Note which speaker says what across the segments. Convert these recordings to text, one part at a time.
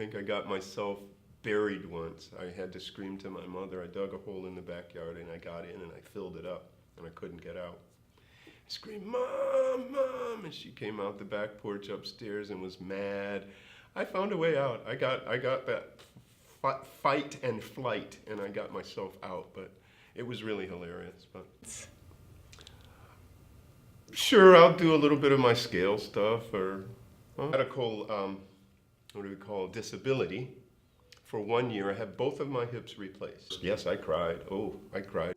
Speaker 1: think I got myself buried once. I had to scream to my mother. I dug a hole in the backyard and I got in and I filled it up and I couldn't get out. I screamed, "Mom, Mom!" And she came out the back porch upstairs and was mad. I found a way out. I got that fight and flight and I got myself out, but it was really hilarious. But sure, I'll do a little bit of my scale stuff or medical, what do we call, disability. For 1 year, I had both of my hips replaced. Yes, I cried. Oh, I cried.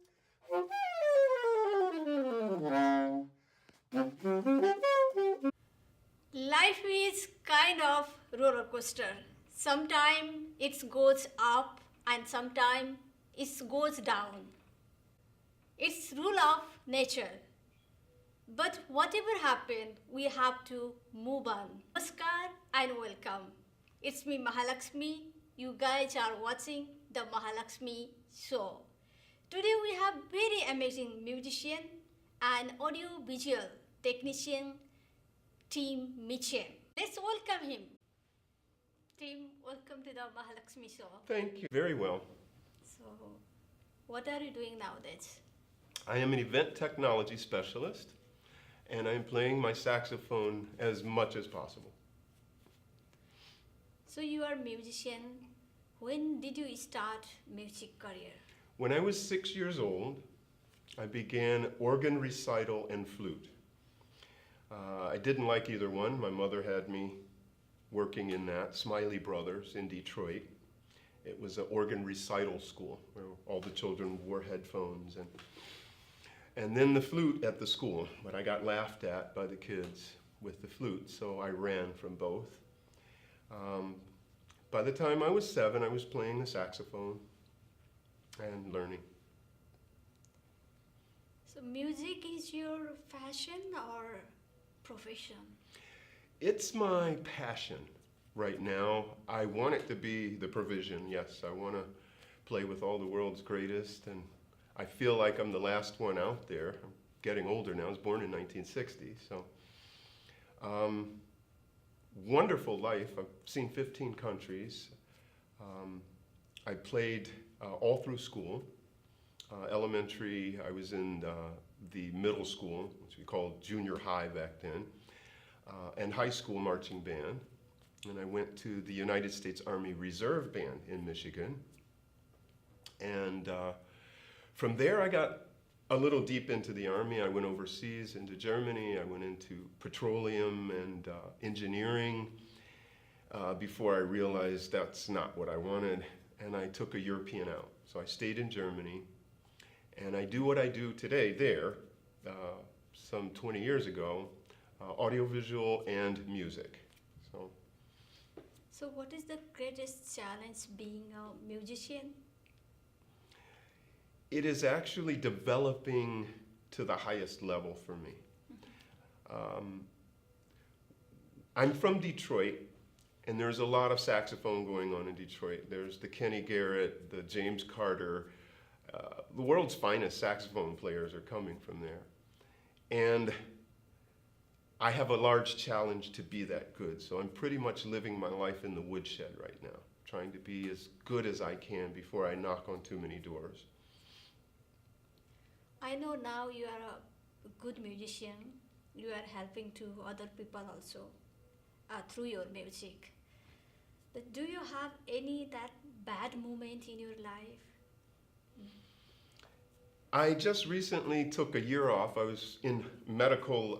Speaker 2: Life is kind of roller coaster. Sometimes it goes up and sometimes it goes down. It's rule of nature. But whatever happened, we have to move on. Namaskar and welcome. It's me, Mahalaxmi. You guys are watching the Mahalaxmi show. Today we have very amazing musician and audio visual technician Tim Mitchem. Let's welcome him. Tim, welcome to the Mahalaxmi show.
Speaker 1: Thank you. Very well.
Speaker 2: So, what are you doing nowadays?
Speaker 1: I am an event technology specialist, and I'm playing my saxophone as much as possible.
Speaker 2: So you are a musician. When did you start music career?
Speaker 1: When I was 6 years old, I began organ recital and flute. I didn't like either one. My mother had me working in that, Smiley Brothers in Detroit. It was an organ recital school where all the children wore headphones. And then the flute at the school, but I got laughed at by the kids with the flute, so I ran from both. By the time I was 7, I was playing the saxophone and learning.
Speaker 2: So music is your passion or profession?
Speaker 1: It's my passion right now. I want it to be the provision, yes. I want to play with all the world's greatest, and I feel like I'm the last one out there. I'm getting older now. I was born in 1960, so wonderful life. I've seen 15 countries. I played all through school. Elementary, I was in the middle school, which we called junior high back then, and high school marching band. And I went to the United States Army Reserve Band in Michigan. And from there, I got a little deep into the Army. I went overseas into Germany. I went into petroleum and engineering before I realized that's not what I wanted. And I took a European out. So I stayed in Germany. And I do what I do today there, some 20 years ago, audiovisual and music.
Speaker 2: So what is the greatest challenge being a musician?
Speaker 1: It is actually developing to the highest level for me. I'm from Detroit, and there's a lot of saxophone going on in Detroit. There's the Kenny Garrett, the James Carter. The world's finest saxophone players are coming from there. And I have a large challenge to be that good. So I'm pretty much living my life in the woodshed right now, trying to be as good as I can before I knock on too many doors.
Speaker 2: I know now you are a good musician. You are helping to other people also through your music. But do you have any that bad moment in your life?
Speaker 1: I just recently took a year off. I was in medical,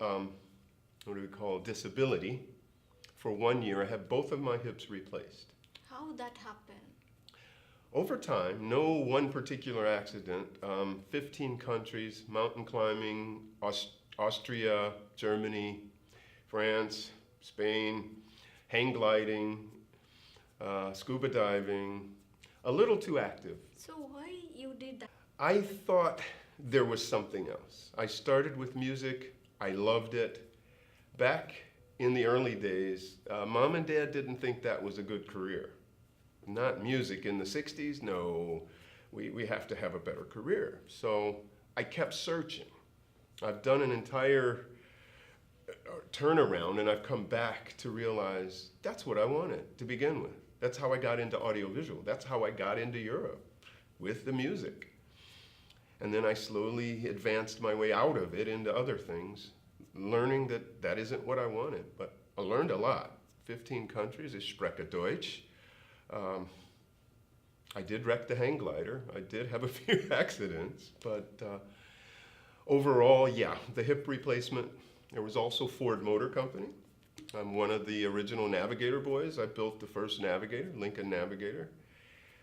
Speaker 1: what do we call, disability. For 1 year, I had both of my hips replaced.
Speaker 2: How that happened?
Speaker 1: Over time, no one particular accident, 15 countries, mountain climbing, Austria, Germany, France, Spain, hang gliding, scuba diving, a little too active.
Speaker 2: So why you did that?
Speaker 1: I thought there was something else. I started with music. I loved it. Back in the early days, Mom and Dad didn't think that was a good career. Not music in the 60s, no. We have to have a better career. So I kept searching. I've done an entire turnaround and I've come back to realize that's what I wanted to begin with. That's how I got into audiovisual. That's how I got into Europe, with the music. And then I slowly advanced my way out of it into other things, learning that that isn't what I wanted. But I learned a lot. 15 countries, ich spreche Deutsch. I did wreck the hang glider. I did have a few accidents, but overall, yeah, the hip replacement. There was also Ford Motor Company. I'm one of the original Navigator boys. I built the first Navigator, Lincoln Navigator.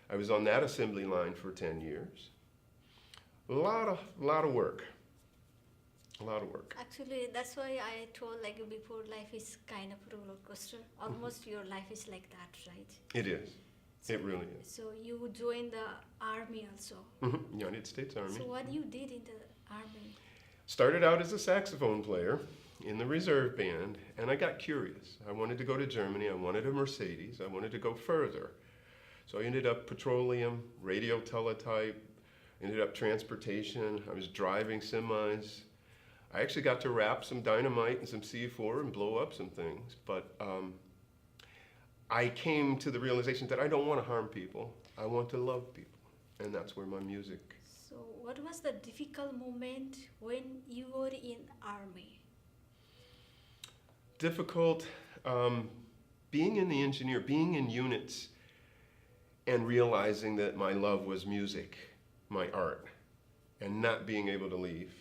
Speaker 1: I was on that assembly line for 10 years. A lot of work. A lot of work.
Speaker 2: Actually, that's why I told like before, life is kind of roller coaster. Almost your life is like that, right?
Speaker 1: It is.
Speaker 2: So,
Speaker 1: It really is.
Speaker 2: So you joined the army also.
Speaker 1: United States Army.
Speaker 2: So what you did in the army?
Speaker 1: Started out as a saxophone player in the reserve band, and I got curious. I wanted to go to Germany. I wanted a Mercedes. I wanted to go further. So I ended up petroleum, radio teletype, ended up transportation. I was driving semis. I actually got to wrap some dynamite and some C4 and blow up some things, but I came to the realization that I don't want to harm people. I want to love people, and that's where my music.
Speaker 2: So what was the difficult moment when you were in army?
Speaker 1: Difficult, being in the engineer, being in units, and realizing that my love was music, my art, and not being able to leave,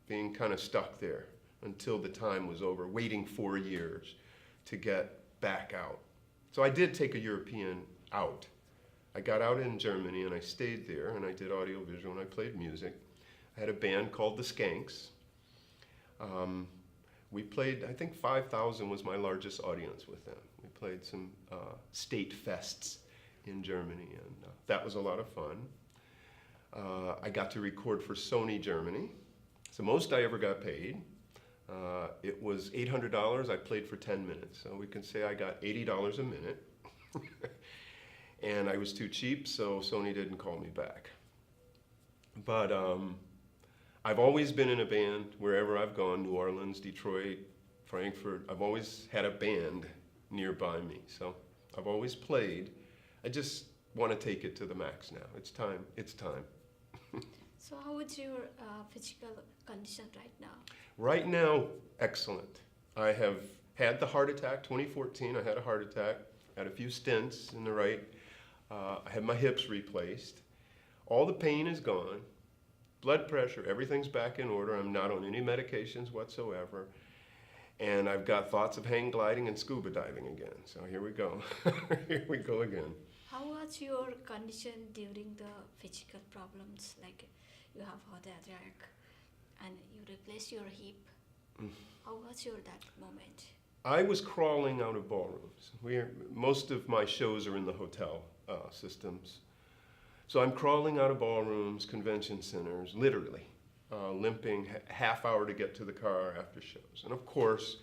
Speaker 1: being kind of stuck there until the time was over, waiting 4 years to get back out. So I did take a European out. I got out in Germany and I stayed there and I did audiovisual and I played music. I had a band called the Skanks. We played, I think 5,000 was my largest audience with them. We played some state fests in Germany, and that was a lot of fun. I got to record for Sony Germany. It's the most I ever got paid. It was $800. I played for 10 minutes, so we can say I got $80 a minute. And I was too cheap, so Sony didn't call me back. But I've always been in a band wherever I've gone, New Orleans, Detroit, Frankfurt. I've always had a band nearby me, so I've always played. I just want to take it to the max now. It's time. It's time.
Speaker 2: So how is your physical condition right now?
Speaker 1: Right now, excellent. I have had the heart attack, 2014. I had a heart attack, had a few stents in the right. I had my hips replaced. All the pain is gone. Blood pressure, everything's back in order. I'm not on any medications whatsoever. And I've got thoughts of hang gliding and scuba diving again. So here we go. Here we go again.
Speaker 2: How was your condition during the physical problems? Like you have heart attack and you replace your hip. How was your that moment?
Speaker 1: I was crawling out of ballrooms. Most of my shows are in the hotel systems. So I'm crawling out of ballrooms, convention centers, literally, limping half hour to get to the car after shows. And of course,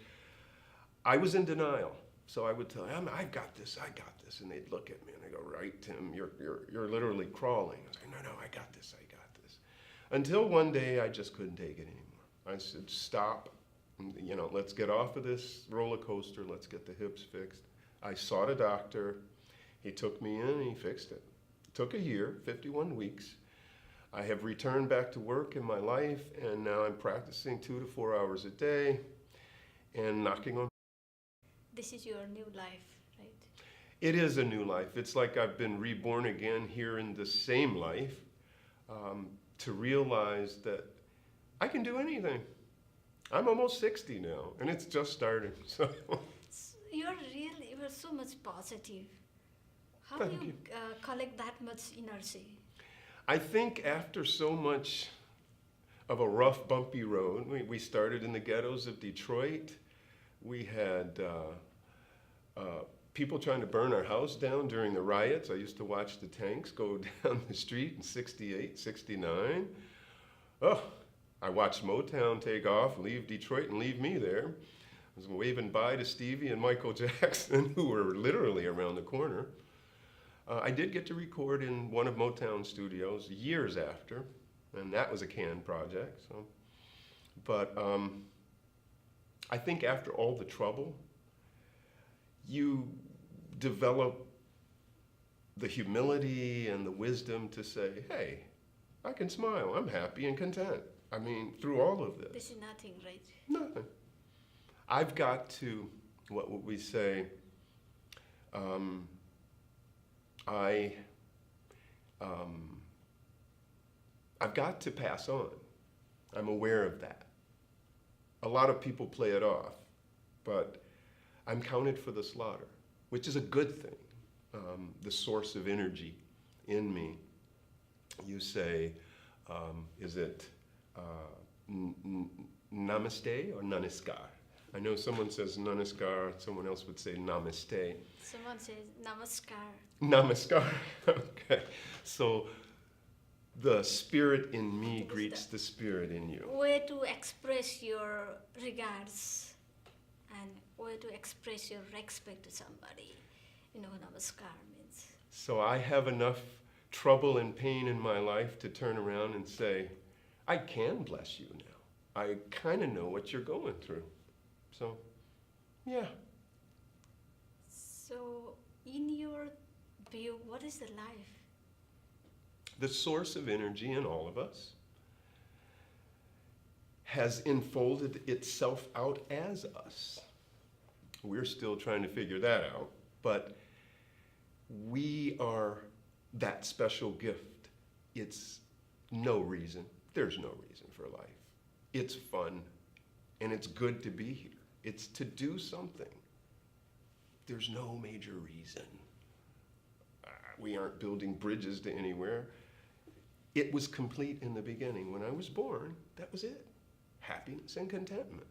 Speaker 1: I was in denial. So I would tell them, I got this. And they'd look at me and they go, right, Tim, you're literally crawling. I was like, no, I got this. Until one day I just couldn't take it anymore. I said, stop, let's get off of this roller coaster. Let's get the hips fixed. I sought a doctor. He took me in and he fixed it. It took a year, 51 weeks. I have returned back to work in my life, and now I'm practicing 2 to 4 hours a day and knocking on.
Speaker 2: This is your new life, right?
Speaker 1: It is a new life. It's like I've been reborn again here in the same life, to realize that I can do anything. I'm almost 60 now, and it's just starting. So
Speaker 2: you are so much positive. How
Speaker 1: Thank
Speaker 2: do you
Speaker 1: you.
Speaker 2: collect that much energy?
Speaker 1: I think after so much of a rough, bumpy road, we started in the ghettos of Detroit. We had people trying to burn our house down during the riots. I used to watch the tanks go down the street in 68, 69. Oh, I watched Motown take off, leave Detroit and leave me there. I was waving bye to Stevie and Michael Jackson, who were literally around the corner. I did get to record in one of Motown's studios years after, and that was a canned project. But I think after all the trouble, you develop the humility and the wisdom to say, hey, I can smile. I'm happy and content. I mean, through all of this.
Speaker 2: This is nothing, right?
Speaker 1: Nothing. I've got to, what would we say, I've got to pass on. I'm aware of that. A lot of people play it off, but I'm counted for the slaughter, which is a good thing. The source of energy in me. You say, is it namaste or namaskar? I know someone says namaskar, someone else would say namaste.
Speaker 2: Someone says namaskar.
Speaker 1: Namaskar, okay. So the spirit in me greets the spirit in you.
Speaker 2: Way to express your regards and way to express your respect to somebody. You know, namaskar means.
Speaker 1: So I have enough trouble and pain in my life to turn around and say, I can bless you now. I kind of know what you're going through. So, yeah.
Speaker 2: So, in your view, what is the life?
Speaker 1: The source of energy in all of us has enfolded itself out as us. We're still trying to figure that out, but we are that special gift. It's no reason. There's no reason for life. It's fun, and it's good to be here. It's to do something. There's no major reason. We aren't building bridges to anywhere. It was complete in the beginning. When I was born, that was it. Happiness and contentment.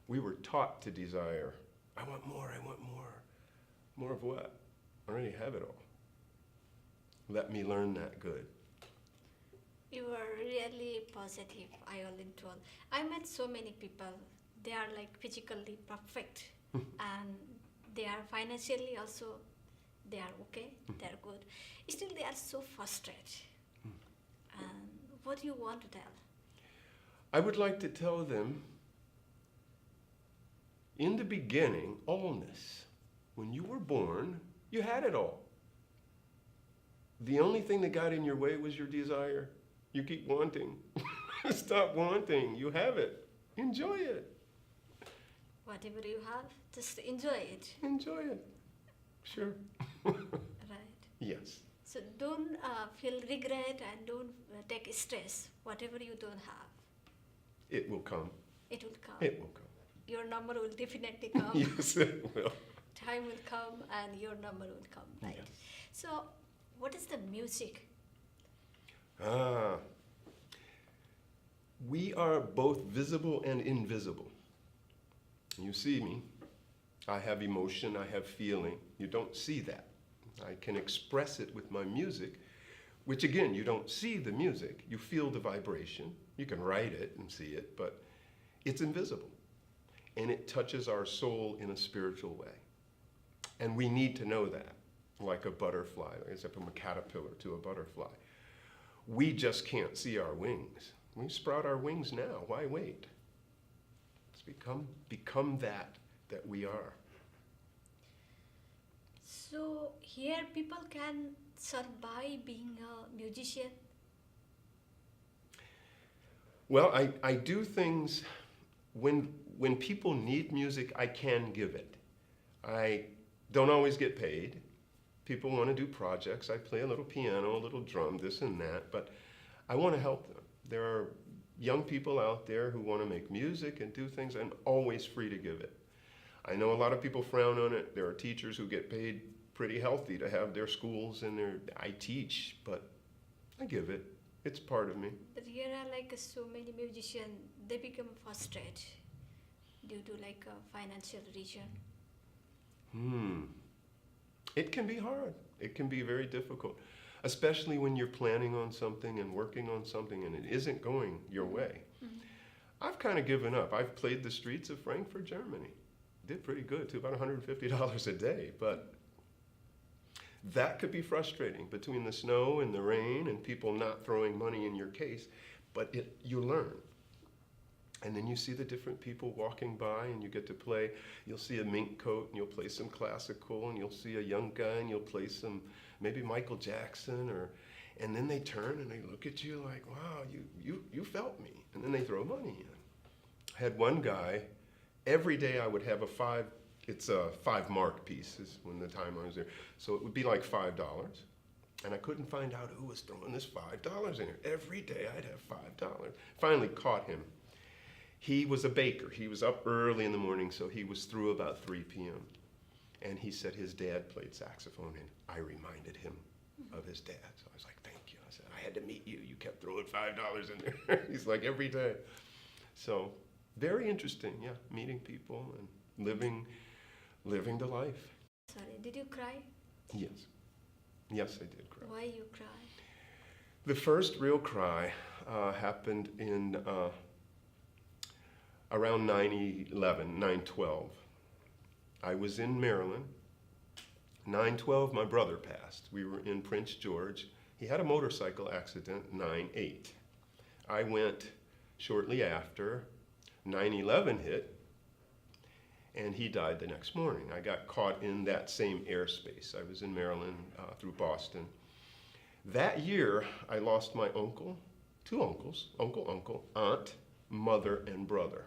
Speaker 1: We were taught to desire. I want more, I want more. More of what? I already have it all. Let me learn that good.
Speaker 2: You are really positive, I all in all. I met so many people. They are like physically perfect and they are financially also, they are okay, they are good. Still they are so frustrated. And what do you want to tell?
Speaker 1: I would like to tell them, in the beginning, allness. When you were born, you had it all. The only thing that got in your way was your desire. You keep wanting. Stop wanting. You have it. Enjoy it.
Speaker 2: Whatever you have, just enjoy it.
Speaker 1: Enjoy it. Sure.
Speaker 2: Right.
Speaker 1: Yes.
Speaker 2: So don't feel regret and don't take stress. Whatever you don't have,
Speaker 1: It will come.
Speaker 2: it will come.
Speaker 1: It will come.
Speaker 2: Your number will definitely come.
Speaker 1: Yes, it will.
Speaker 2: Time will come and your number will come, right?
Speaker 1: Yes.
Speaker 2: So, what is the music?
Speaker 1: We are both visible and invisible. You see me. I have emotion, I have feeling. You don't see that. I can express it with my music, which again, you don't see the music. You feel the vibration. You can write it and see it, but it's invisible. And it touches our soul in a spiritual way. And we need to know that, like a butterfly, as if from a caterpillar to a butterfly. We just can't see our wings. We sprout our wings now. Why wait? Let's become that we are.
Speaker 2: So, here people can survive being a musician.
Speaker 1: Well, I do things, when people need music, I can give it. I don't always get paid. People want to do projects. I play a little piano, a little drum, this and that, but I want to help them. There are young people out there who want to make music and do things. I'm always free to give it. I know a lot of people frown on it. There are teachers who get paid pretty healthy to have their schools and I teach, but I give it. It's part of me.
Speaker 2: But here are like so many musicians, they become frustrated due to like a financial reason.
Speaker 1: It can be hard. It can be very difficult, especially when you're planning on something and working on something and it isn't going your way. I've kind of given up. I've played the streets of Frankfurt, Germany. Did pretty good too, about $150 a day, but that could be frustrating between the snow and the rain and people not throwing money in your case, but you learn. And then you see the different people walking by and you get to play. You'll see a mink coat and you'll play some classical, and you'll see a young guy and you'll play some, maybe Michael Jackson, and then they turn and they look at you like, wow, you felt me. And then they throw money in. I had one guy, every day I would have it's a 5-mark piece is when the time I was there. So it would be like $5. And I couldn't find out who was throwing this $5 in there. Every day I'd have $5. Finally caught him. He was a baker. He was up early in the morning, so he was through about 3 p.m. And he said his dad played saxophone, and I reminded him of his dad. So I was like, thank you. I said, I had to meet you. You kept throwing $5 in there. He's like, every day. So very interesting, yeah, meeting people and living the life.
Speaker 2: Sorry, did you cry?
Speaker 1: Yes. Yes, I did cry.
Speaker 2: Why you cry?
Speaker 1: The first real cry happened in around 9/11, 9/12. I was in Maryland. 9/12, my brother passed. We were in Prince George. He had a motorcycle accident, 9/8. I went shortly after. 9/11 hit, and he died the next morning. I got caught in that same airspace. I was in Maryland through Boston. That year, I lost my uncle, 2 uncles, uncle, aunt, mother, and brother.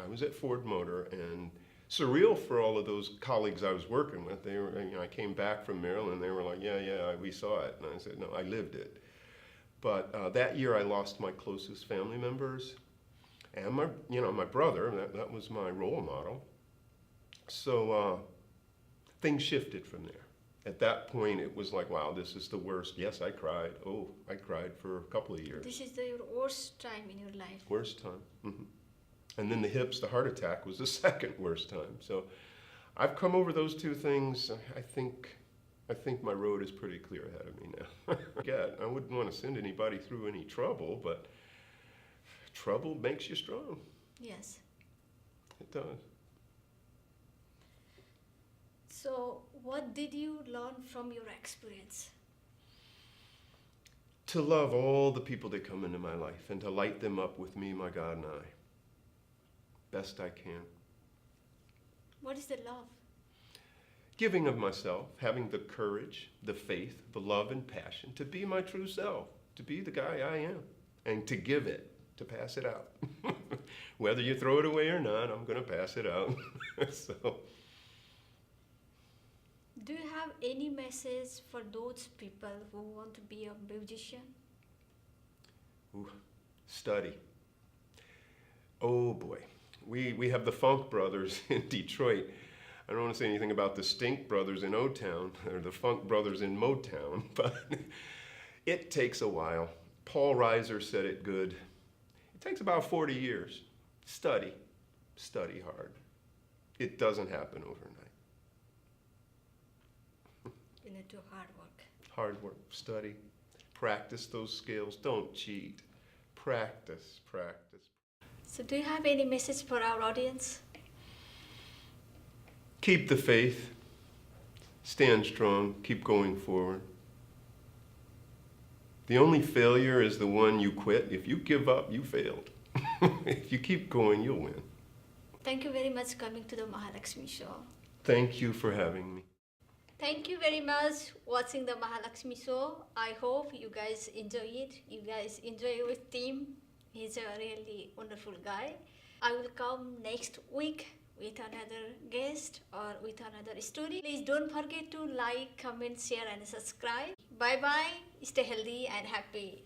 Speaker 1: I was at Ford Motor, and surreal for all of those colleagues I was working with. They were, I came back from Maryland, they were like, yeah, we saw it. And I said, no, I lived it. But that year, I lost my closest family members. And my brother, that was my role model. So things shifted from there. At that point, it was like, wow, this is the worst. Yes, I cried. Oh, I cried for a couple of years.
Speaker 2: This is your worst time in your life.
Speaker 1: Worst time. Mm-hmm. And then the heart attack was the second worst time. So I've come over those 2 things. I think my road is pretty clear ahead of me now. Again, I wouldn't want to send anybody through any trouble, but trouble makes you strong.
Speaker 2: Yes.
Speaker 1: It does.
Speaker 2: So, what did you learn from your experience?
Speaker 1: To love all the people that come into my life and to light them up with me, my God, and I. Best I can.
Speaker 2: What is the love?
Speaker 1: Giving of myself, having the courage, the faith, the love and passion to be my true self, to be the guy I am, and to give it, to pass it out. Whether you throw it away or not, I'm going to pass it out. So.
Speaker 2: Do you have any message for those people who want to be a musician?
Speaker 1: Ooh, study. Oh boy. We have the Funk Brothers in Detroit. I don't want to say anything about the Stink Brothers in O-Town or the Funk Brothers in Motown, but it takes a while. Paul Reiser said it good. It takes about 40 years. Study hard. It doesn't happen overnight.
Speaker 2: You need to hard work.
Speaker 1: Hard work, study, practice those skills. Don't cheat. Practice.
Speaker 2: So do you have any message for our audience?
Speaker 1: Keep the faith. Stand strong. Keep going forward. The only failure is the one you quit. If you give up, you failed. If you keep going, you'll win.
Speaker 2: Thank you very much for coming to the Mahalaxmi show.
Speaker 1: Thank you for having me.
Speaker 2: Thank you very much watching the Mahalaxmi show. I hope you guys enjoy it. You guys enjoy it with Tim. He's a really wonderful guy. I will come next week with another guest or with another story. Please don't forget to like, comment, share and subscribe. Bye bye. Stay healthy and happy.